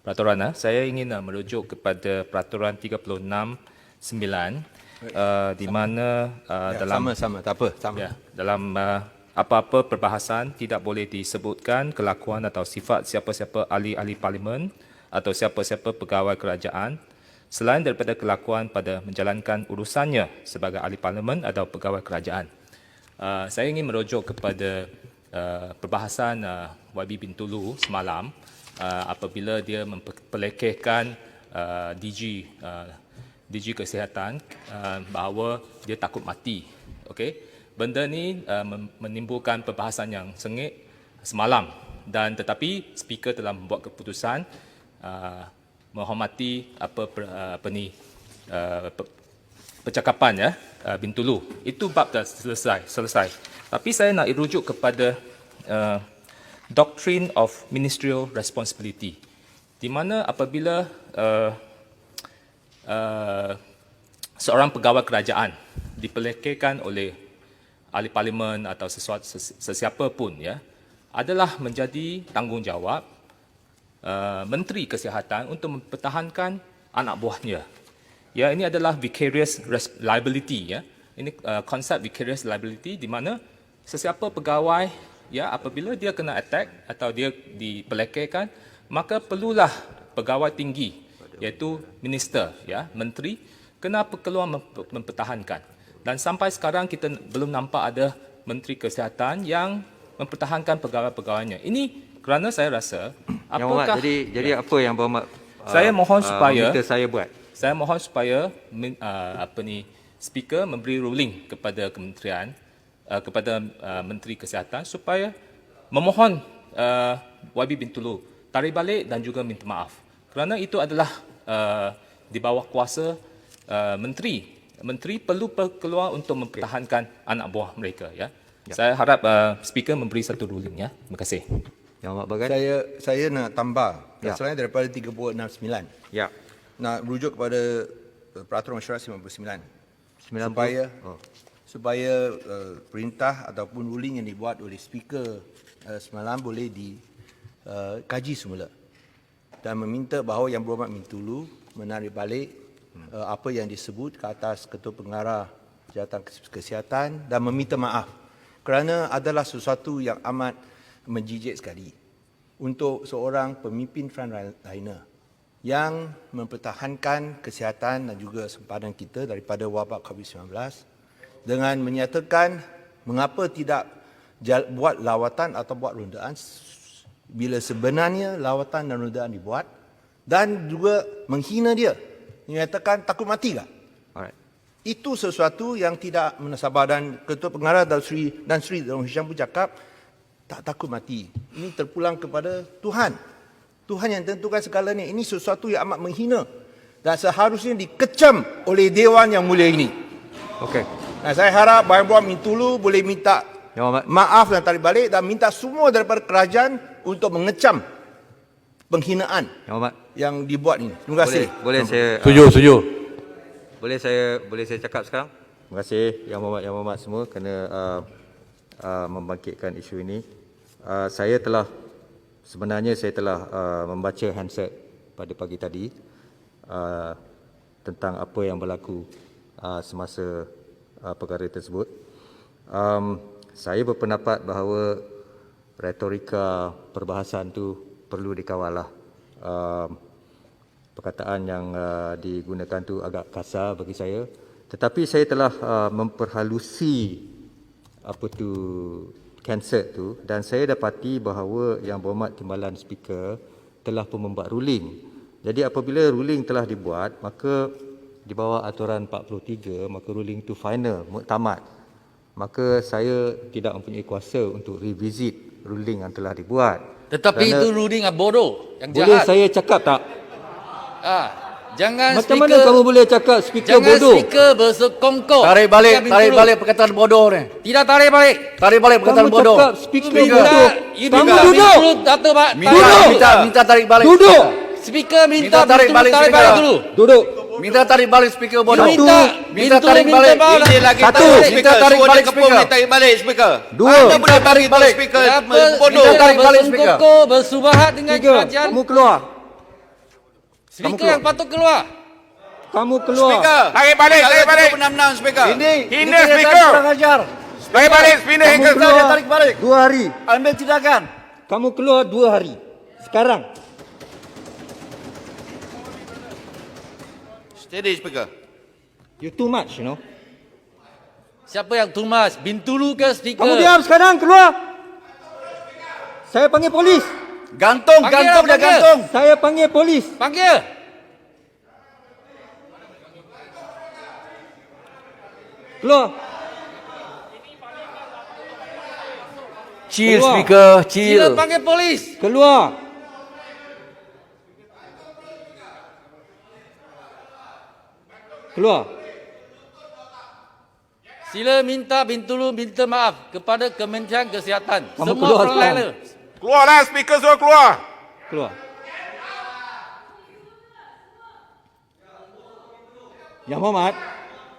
peraturan, saya ingin merujuk kepada peraturan 36(9) di mana dalam Sama, tak apa, sama. dalam apa-apa perbahasan tidak boleh disebutkan kelakuan atau sifat siapa-siapa ahli-ahli parlimen atau siapa-siapa pegawai kerajaan selain daripada kelakuan pada menjalankan urusannya sebagai ahli parlimen atau pegawai kerajaan. Saya ingin merujuk kepada perbahasan YB Bintulu semalam apabila dia memperlekehkan DG Kesihatan bahawa dia takut mati. Okey, benda ni menimbulkan perbahasan yang sengit semalam, dan tetapi speaker telah membuat keputusan menghormati percakapan Bintulu. Itu bab dah selesai. Tapi saya nak rujuk kepada Doctrine of Ministerial Responsibility, di mana apabila seorang pegawai kerajaan dipelekehkan oleh ahli parlimen atau sesiapa pun adalah menjadi tanggungjawab Menteri Kesihatan untuk mempertahankan anak buahnya. Ini adalah vicarious liability. Ini konsep vicarious liability di mana sesiapa pegawai apabila dia kena attack atau dia dipelekehkan, maka perlulah pegawai tinggi iaitu minister, menteri kena keluar mempertahankan. Dan sampai sekarang kita belum nampak ada menteri kesihatan yang mempertahankan pegawai-pegawainya. Ini kerana saya rasa apakah jadi apa yang Berhormat saya mohon supaya minta saya buat. Saya mohon supaya speaker memberi ruling kepada kementerian kepada Menteri Kesihatan supaya memohon YB Bintulu tarik balik dan juga minta maaf. Kerana itu adalah di bawah kuasa menteri. Menteri perlu keluar untuk mempertahankan anak buah mereka. Saya harap speaker memberi satu ruling. Terima kasih. Yang Amat Bagan. Saya nak tambah selain daripada 369. Ya. Nak rujuk kepada Peraturan Mesyuarat 99. Supaya perintah ataupun ruling yang dibuat oleh speaker semalam boleh dikaji semula dan meminta bahawa Yang Berhormat Bintulu menarik balik apa yang disebut ke atas Ketua Pengarah Jabatan Kesihatan dan meminta maaf kerana adalah sesuatu yang amat menjijik sekali untuk seorang pemimpin frontliner yang mempertahankan kesihatan dan juga sempadan kita daripada wabak COVID-19 dengan menyatakan mengapa tidak buat lawatan atau buat rondaan bila sebenarnya lawatan dan rondaan dibuat, dan juga menghina dia, menyatakan takut mati tak? Alright. Itu sesuatu yang tidak menasabah, dan Ketua Pengarah dan Sri Dr. Hisham pun cakap tak takut mati. Ini terpulang kepada Tuhan. Tuhan yang tentukan segalanya. Ini sesuatu yang amat menghina dan seharusnya dikecam oleh Dewan yang mulia ini. Okey. Dan saya harap Yang Berhormat Bintulu boleh minta maaf dan tarik balik dan minta semua daripada kerajaan untuk mengecam penghinaan yang dibuat ini. Terima kasih. Boleh saya Setuju. Boleh saya cakap sekarang? Terima kasih Yang Berhormat semua kerana membangkitkan isu ini. Sebenarnya saya telah membaca handset pada pagi tadi tentang apa yang berlaku semasa perkara tersebut. Saya berpendapat bahawa retorika perbahasan itu perlu dikawal. Perkataan yang digunakan tu agak kasar bagi saya, tetapi saya telah memperhalusi handset tu, dan saya dapati bahawa Yang Berhormat Timbalan Speaker telah pun membuat ruling. Jadi apabila ruling telah dibuat, maka di bawah aturan 43, maka ruling itu final, muktamad. Maka saya tidak mempunyai kuasa untuk revisit ruling yang telah dibuat. Tetapi itu ruling yang bodoh, yang boleh jahat. saya cakap tak? Jangan Macam speaker, mana kamu boleh cakap speaker jangan bodoh? speaker bersekongkol. Tarik balik perkataan bodoh ni. Tidak tarik balik. Tarik balik perkataan Kamu bodoh. cakap speaker Speaker, bodoh. you Kamu minta duduk. Datu, Pak. Minta tarik balik. Duduk. Speaker Minta minta tarik balik tarik speaker. balik dulu. Duduk. Minta tarik balik speaker bodoh. Minta tarik balik. Ini lagi Satu. tahu Minta speaker. tarik Suruh balik dia kepung, speaker. dia tarik balik speaker. Dua. Anda boleh tarik balik speaker bodoh. Minta Tarik balik speaker. bersubahat dengan kerajaan. Kamu keluar. Speaker yang patut keluar. Kamu keluar. Speaker. Tarik balik, tarik balik. Benar-benar speaker. Hina speaker. Tarik balik, pindah Kamu ke keluar tarik balik. 2 hari. Ambil tindakan. Kamu keluar 2 hari. Sekarang. Steady speaker. You too much, you know. Siapa yang tumas? Bintulu ke speaker? Kamu diam sekarang, keluar. Saya panggil polis. Gantung, Panggil, gantung dia panggil. gantung. Saya panggil polis. Panggil. Keluar. Chill Keluar. speaker, Sila chill. panggil polis. Keluar. Keluar. Sila minta Bintulu minta maaf kepada Kementerian Kesihatan. Kamu Semua keluar perlahan. sekarang. Keluarlah, speaker suruh keluar. Keluar. Yang Muhammad,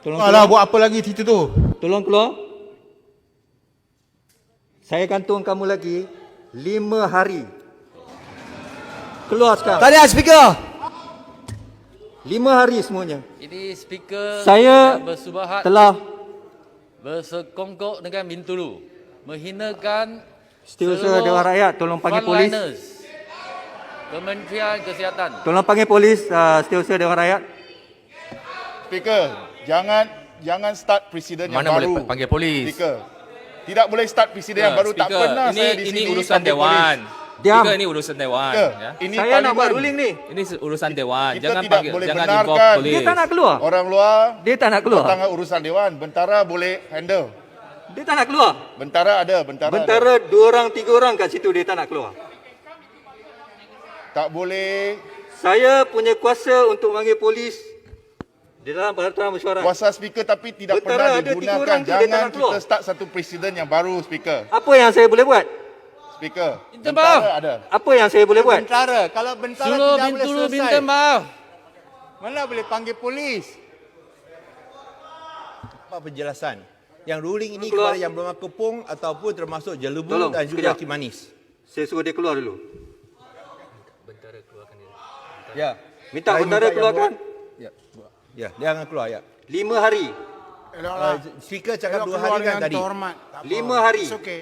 tolong Alah, keluar. buat apa lagi situ tu? Tolong keluar. Saya gantung kamu lagi 5 hari. Keluar sekarang. Tanya speaker. 5 hari semuanya. Ini speaker Saya yang bersubahat telah bersekongkok dengan Bintulu. Menghinakan Setiausaha Dewan Rakyat, tolong panggil polis. frontliners Kementerian Kesihatan. Tolong panggil polis Setiausaha Dewan Rakyat. Speaker, jangan start presiden yang Mana baru. boleh panggil polis? Speaker. Tidak boleh start presiden yang baru. Tak Speaker, pernah saya di ini sini urusan panggil dewan. polis. Diam. Speaker, ini urusan dewan. Speaker, Ya. ini Saya nak buat parlimen. ruling ni. Ini urusan dewan. Kita Jangan tidak panggil, boleh jangan benarkan. involve polis. Dia tak nak keluar. Orang luar Dia tak nak keluar. tangan urusan dewan. Bentara boleh handle. Dia tak nak keluar. Bentara ada, bentara. Bentara 2 orang 3 orang kat situ dia tak nak keluar. Ada. Tak boleh. Saya punya kuasa untuk panggil polis di dalam peraturan mesyuarat. Kuasa speaker tapi tidak Bentara pernah ada 3 digunakan. orang tu, dia tak Jangan nak keluar. kita start satu presiden yang baru, speaker. Apa yang saya boleh buat? Speaker. Minta maaf. Bentara ada. Apa yang saya boleh buat? Bentara. Kalau bentara Suruh tidak boleh Bintulu selesai. minta maaf. Mana boleh panggil polis? Apa penjelasan? Yang ruling ini Keluar. kepada yang bermakna kepung ataupun termasuk Jelebu Tolong, dan juga sekejap. Kimanis. Saya suruh dia keluar dulu. Ya. Minta bentara yang keluarkan. buat- Ya, ya, dia akan keluar ya. 5 hari. Speaker cakap 2 hari kan tadi. 5 hari. Okey.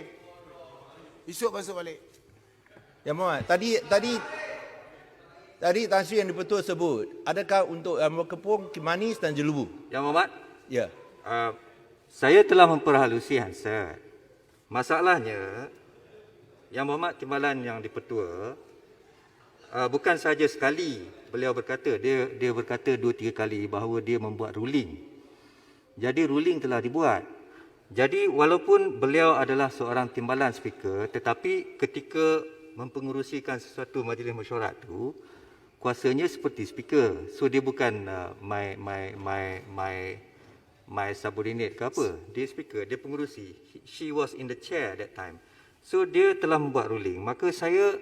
Esok masuk balik. Ya Muhammad, tadi Tan Sri yang di-Pertua sebut, adakah untuk yang berkepung Kimanis dan Jelebu? Yang Muhammad, Ya. saya telah memperhalusi Hansard. Masalahnya, Yang Muhammad Timbalan yang di-Pertua, bukan sahaja sekali beliau berkata, dia berkata 2-3 kali bahawa dia membuat ruling. Jadi ruling telah dibuat. Jadi walaupun beliau adalah seorang timbalan speaker, tetapi ketika mempengerusikan sesuatu majlis mesyuarat tu, kuasanya seperti speaker. So dia bukan my subordinate ke apa. Dia speaker, dia pengerusi. She was in the chair that time. So dia telah membuat ruling. Maka saya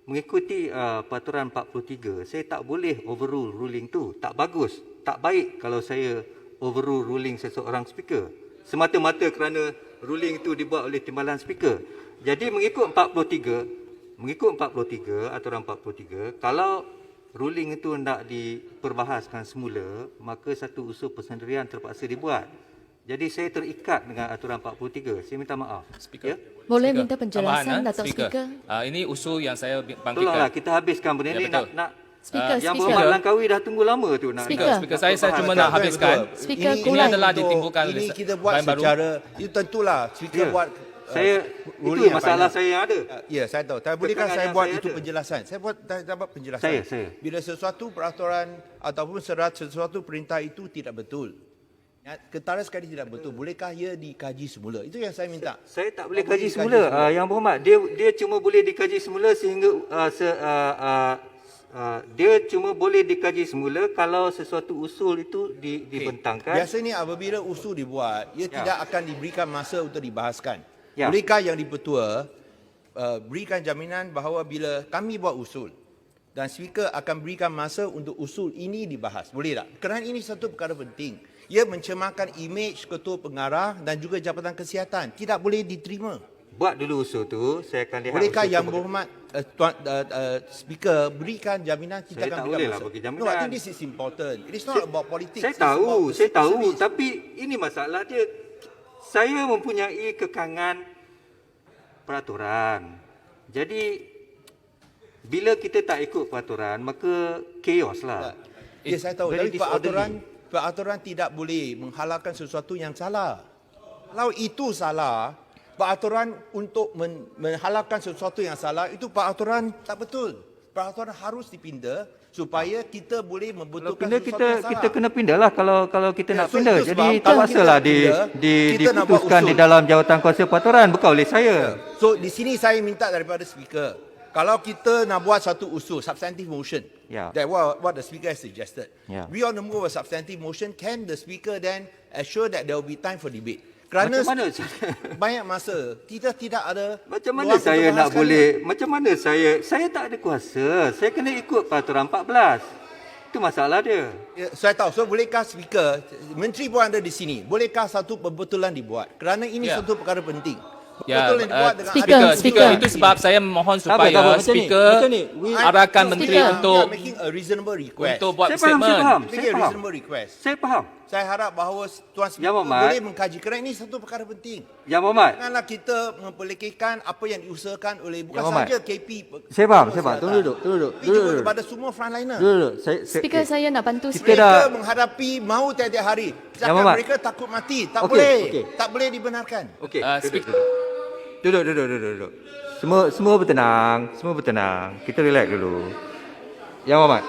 mengikuti peraturan 43, saya tak boleh overrule ruling tu. Tak bagus, tak baik kalau saya overrule ruling seseorang speaker. Semata-mata kerana ruling itu dibuat oleh timbalan speaker. Jadi mengikut 43, aturan 43, kalau ruling itu hendak diperbahaskan semula, maka satu usul persendirian terpaksa dibuat. Jadi saya terikat dengan aturan 43. Saya minta maaf. Speaker. Ya? Boleh Speaker. minta penjelasan, Tambahan, Datuk Speaker? Ini usul yang saya bangkitkan. Tolonglah kita habiskan benda Ya, ni. betul. Speaker, Yang Speaker. Berhormat Langkawi dah tunggu lama tu nak. Speaker. Speaker, saya cuma nak habiskan. Speaker, Ini kulang. adalah untuk- ditimbulkan oleh ini kita buat bahan baru. secara, itu tentulah speaker Ya. buat Saya ruling itu yang masalah final. saya yang ada. Ya, saya tahu. Tapi bolehkah Keterangan saya yang buat saya itu ada. penjelasan? Saya dapat penjelasan. Saya. Bila sesuatu peraturan ataupun sesuatu perintah itu tidak betul. Ketara sekali tidak betul. Bolehkah ia dikaji semula? Itu yang saya minta. Saya tak boleh Tak kaji boleh semula. dikaji semula. Yang Berhormat, dia cuma boleh dikaji semula sehingga dia cuma boleh dikaji semula kalau sesuatu usul itu dibentangkan. Biasanya apabila usul dibuat, ia tidak akan diberikan masa untuk dibahaskan. Ya. Bolehkah yang di-Pertua berikan jaminan bahawa bila kami buat usul dan speaker akan berikan masa untuk usul ini dibahas? Boleh tak? Kerana ini satu perkara penting. Ia mencemarkan imej ketua pengarah dan juga Jabatan Kesihatan. Tidak boleh diterima. buat dulu usul tu, saya akan lihat. Bolehkah usul Yang tu Berhormat Speaker berikan jaminan kita Saya akan tak berikan bolehlah masa? bagi No, I jaminan. think this is important. It is not about politics. Saya it's about tahu, saya tahu, service. tapi ini masalah dia. Saya mempunyai kekangan peraturan. Jadi bila kita tak ikut peraturan, maka chaos lah. Ya, saya tahu. Very Tapi disorderly. peraturan tidak boleh menghalalkan sesuatu yang salah. Kalau itu salah, peraturan untuk menghalalkan sesuatu yang salah, itu peraturan tak betul. Peraturan harus dipindah supaya kita boleh Kalau membetulkan pindah sesuatu yang salah. kita kena pindahlah kalau kita Ya, nak so pindah. itu Jadi sebab kalau terpaksalah kita pindah, kita nak buat diputuskan usul. di dalam jawatan kuasa peraturan, bukan oleh saya. So di sini saya minta daripada speaker, kalau kita nak buat satu usul, substantive motion, Ya. that what the speaker has suggested. Ya. We on the move a substantive motion, can the speaker then assure that there will be time for debate? Kerana Macam mana banyak masa, kita tidak ada Macam mana luang saya untuk nak bahaskannya. boleh, macam mana saya tak ada kuasa. Saya kena ikut peraturan 14. Itu masalah dia. Ya, saya tahu. So bolehkah speaker, menteri pun ada di sini, bolehkah satu pembetulan dibuat? Kerana ini Ya. satu perkara penting. Ya, Pembetulan dibuat dengan Speaker, ada- speaker. Itu sebab saya mohon Tak apa, supaya macam ni, speaker macam ni. arahkan No, menteri we are untuk making a reasonable request. buat Saya faham, statement. saya faham. Making a reasonable request. Saya faham. Saya harap bahawa Tuan Speaker Yang Berhormat. boleh mengkaji kerana ini satu perkara penting. Yang Berhormat, Janganlah kita memperlekehkan apa yang diusahakan oleh bukan Yang Berhormat. saja KP. saya faham. Kesihatan, Tunggu duduk. tapi juga kepada semua frontliner. Duduk. Speaker, saya nak bantu Kita speaker. dah- Mereka menghadapi maut tiap-tiap hari. Cakap Berhormat. mereka takut mati. Tak Okey, boleh. okey. Tak boleh dibenarkan. Okey, Speaker. duduk. Semua bertenang. Kita relax dulu. Yang Berhormat,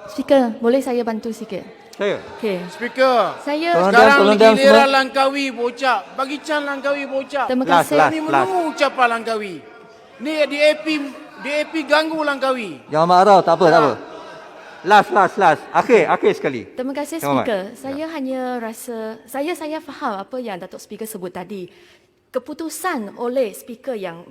Speaker, boleh saya bantu sikit? saya. Okey. Speaker. Saya Sekarang tolong ni diam giliran semua. Langkawi bocap. Bagi Chan Langkawi bocap. terima Last, kasih. last. Ni menunggu ucapan Langkawi. Ni DAP ganggu Langkawi. Yang Berhormat Arau, tak apa. Last. Akhir sekali. Terima kasih Yang Berhormat. speaker. Saya hanya rasa saya faham apa yang Datuk Speaker sebut tadi. Keputusan oleh speaker yang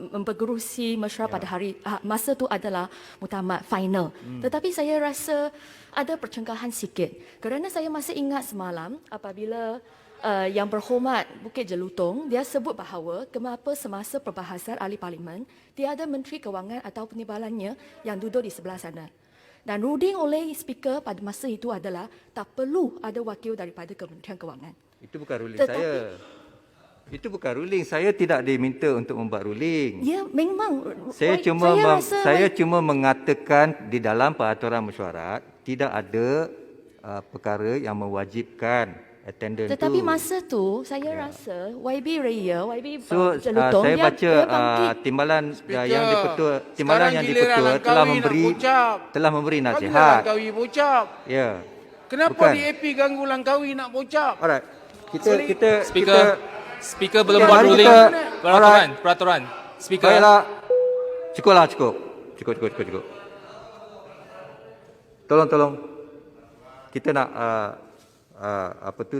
mempergerusi mesyuarat pada hari masa tu adalah muktamad final. Tetapi saya rasa ada percengkahan sikit. Kerana saya masih ingat semalam apabila Yang Berhormat Bukit Jelutong dia sebut bahawa kenapa semasa perbahasan ahli parlimen tiada menteri kewangan atau penimbalannya yang duduk di sebelah sana. Dan ruding oleh speaker pada masa itu adalah tak perlu ada wakil daripada Kementerian Kewangan. Itu bukan ruling Tetapi- saya. Itu bukan ruling. Saya tidak diminta untuk membuat ruling. Ya, memang. Saya cuma mengatakan di dalam peraturan mesyuarat tidak ada perkara yang mewajibkan attendance Tetapi tu. masa tu saya rasa YB Raya, YB So Jelutong, saya baca dia bangkit. timbalan Speaker, yang dipetua, timbalan sekarang yang giliran dipetua Langkawi telah nak memberi bocap. memberi Bagilah nasihat. Langkawi bocap. Ya. Kenapa Bukan. DAP ganggu Langkawi nak bocap? Alright. Kita Speaker belum Okey, buat mari ruling kita- peraturan. Speaker. baiklah. Cukup. Tolong. Kita nak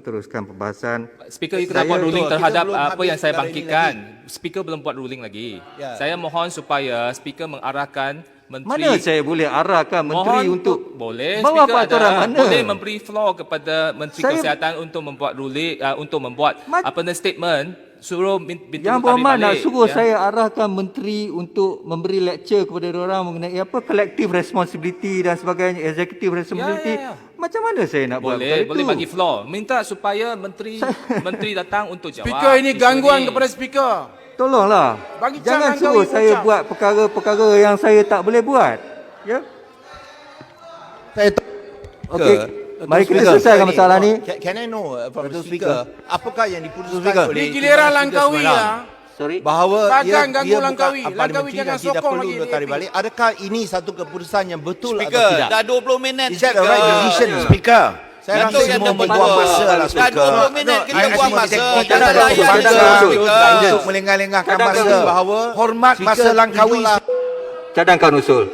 teruskan pembahasan. Speaker, you kena buat ruling kita terhadap belum apa habis yang saya perkara ini bangkitkan. Speaker belum buat ruling lagi. Ya. Saya mohon supaya speaker mengarahkan menteri. Mana saya boleh arahkan menteri Mohon untuk boleh bawa speaker peraturan ada mana? boleh memberi floor kepada menteri Saya- kesihatan untuk membuat ruling untuk membuat statement suruh bintu Yang kami Berhormat nak balik, suruh ya. saya arahkan menteri untuk memberi lecture kepada orang mengenai apa collective responsibility dan sebagainya, executive responsibility. Ya. Macam mana saya nak buat boleh perkara boleh itu? bagi floor. Minta supaya menteri datang untuk jawab. Speaker ini isu gangguan ini. kepada speaker. Tolonglah. Bagi Jangan Chan suruh Langkawi saya ucap. buat perkara-perkara yang saya tak boleh buat. Ya. Saya Okey. Mari kita selesaikan masalah ni. Can I know from the speaker, apakah yang diputuskan Speaker. oleh Ni giliran Speaker Langkawi semalam? lah. Sorry. Bahawa Bagan ganggu dia Langkawi. bukan Langkawi parliamentary jangan dan tidak sokong perlu lagi ditarik DAP. balik. Adakah ini satu keputusan yang betul atau Speaker, tidak? dah 20 minit. Is that the right decision, Speaker? Saya rasa Datuk yang semua nombor membuang dua. masa lah, Dah Speaker. 20 minit kita buang masa. Kita Jangan ada layan pandangan je, untuk Speaker. melengah-lengahkan Cadangkan masa. usul. Bahawa Hormat Speaker masa Langkawi. tunjuklah Cadangkan usul.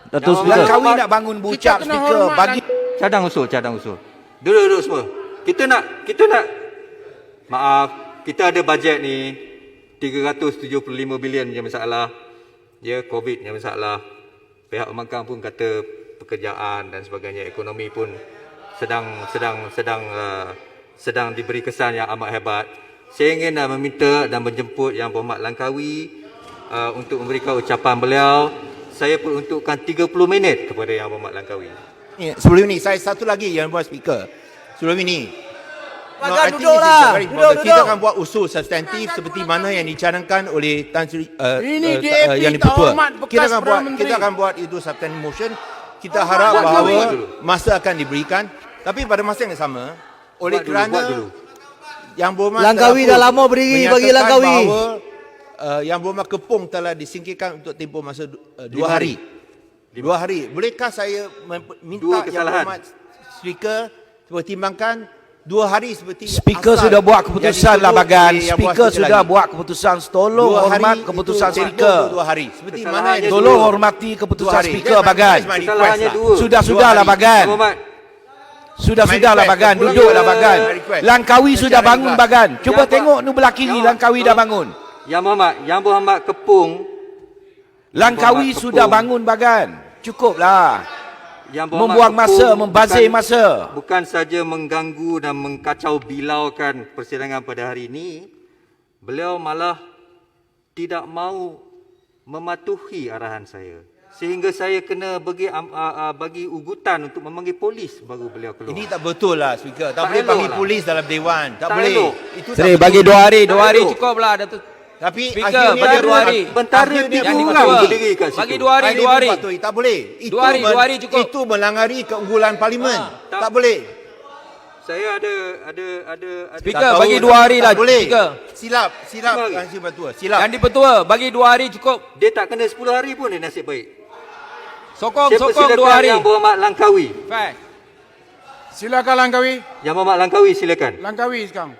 Datuk Speaker. Langkawi nak bangun bucap, Speaker. Bagi Cadang usul. Duduk semua. Kita nak maaf, kita ada bajet ni 375 bilion je masalah. Ya, COVID yang masalah. Pihak pembangkang pun kata pekerjaan dan sebagainya, ekonomi pun sedang diberi kesan yang amat hebat. Saya ingin meminta dan menjemput Yang Berhormat Langkawi untuk memberikan ucapan beliau. Saya peruntukkan 30 minit kepada Yang Berhormat Langkawi. Sebelum ini, saya satu lagi yang buat speaker. Sebelum ini. Silakan I think duduk this is lah. very important. Duduk, Kita duduk. akan buat usul substantif seperti mana yang dicanangkan oleh Tan Sri Ini DAP yang tak dipertua. hormat bekas Kita akan buat Perdana Menteri. kita akan buat itu substantive motion. Kita harap bahawa masa akan diberikan, tapi pada masa yang sama oleh Buat dulu, kerana buat dulu. Yang Berhormat Langkawi telah dah pun lama berdiri, bagi menyatakan Langkawi. bahawa Yang Berhormat Kepung telah disingkirkan untuk tempoh masa 2 hari. 2 hari. Bolehkah saya minta Dua Yang kesalahan. Berhormat Speaker pertimbangkan 2 hari seperti Speaker asal sudah buat yang keputusan lah dituduh bagan. oleh Yang Speaker Berhormat sudah lagi. buat keputusan. Tolong 2 hari hormat itu keputusan waktu speaker. 2 hari. Seperti mana Kesalahannya yang Tolong dituduh. hormati 2 keputusan hari. speaker That's my- bagan. that's my request Kesalahannya lah. 2. Sudah-sudahlah Dua hari. bagan. Yang Berhormat, Sudah-sudahlah My bagan. request. Duduklah My bagan. request. Langkawi sudah Secara bangun ikhlas. bagan. Cuba Yang tengok nu belah kiri Yang- Langkawi dah bangun. Yang Berhormat Kepung, Langkawi Berhormat sudah Kepung. bangun bagan. Cukuplah. Yang Berhormat Membuang masa, Kepung membazir bukan- masa. Bukan saja mengganggu dan mengkacau bilaukan persidangan pada hari ini, beliau malah tidak mahu mematuhi arahan saya. Sehingga saya kena bagi ugutan untuk memanggil polis baru beliau keluar. Ini tak betul lah Speaker. Tak Tak boleh elok panggil lah. polis dalam dewan. Tak Tak boleh. elok. Itu tak Seri betul. bagi 2 hari. 2 hari elok. cukup lah Datuk. Tapi Speaker, akhirnya bagi ada- 2 hari. Bentara akhirnya dia pun orang betul. berdiri kat situ. Bagi 2 hari, Akhirnya 2 pun hari. patuhi. Tak boleh. 2 hari, 2 hari cukup. Itu melangari keunggulan parlimen. Tak boleh. Saya ada Speaker, Tak bagi tahu, 2 hari tak lah. boleh. Speaker. Silap Lima hari. Yang si Patua. Silap. Yang dipertua, bagi 2 hari cukup. Dia tak kena 10 hari pun dia nasib baik. Sokong, Saya sokong 2 persilakan hari. Yang Berhormat Langkawi. Fair. Silakan Langkawi. Yang Berhormat Langkawi silakan. Langkawi sekarang.